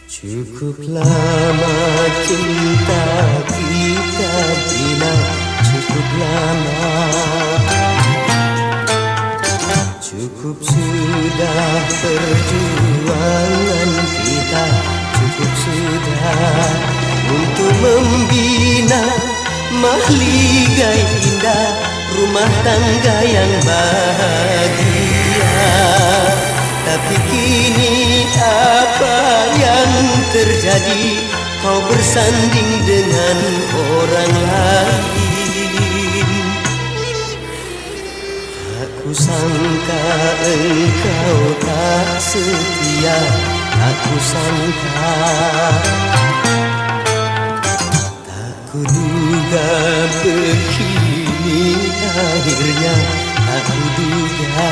Cukup lama cinta kita bina, cukup lama. Cukup sudah perjuangan kita, cukup sudah untuk membina mahligai indah, rumah tangga yang bahagia. Tapi kini apa yang terjadi? Kau bersanding dengan orang lain. Aku sangka engkau tak setia, aku sangka. Tak kuduga begini akhirnya, tak kuduga.